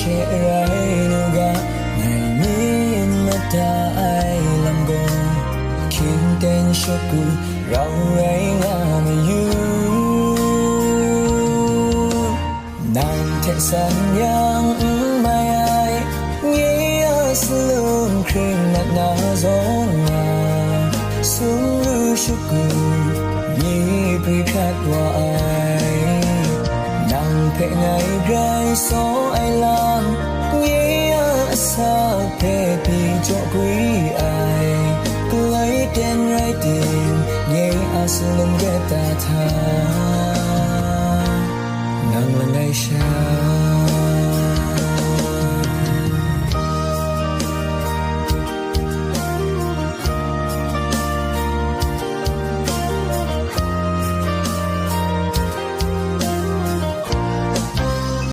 che rai nuga ngày mi mà ta ai làm go khiến tên shoku rau rai nga me you nàng thể san yang mai ai nghe sương khinh nát na gió nga sung ru shoku ni pri khát wa ai nàng thể ngày rai so ai làm nghe sa thể pi cho quý ai lấy tên rai tình nghe sương ghé ta tha nàng là ngày xa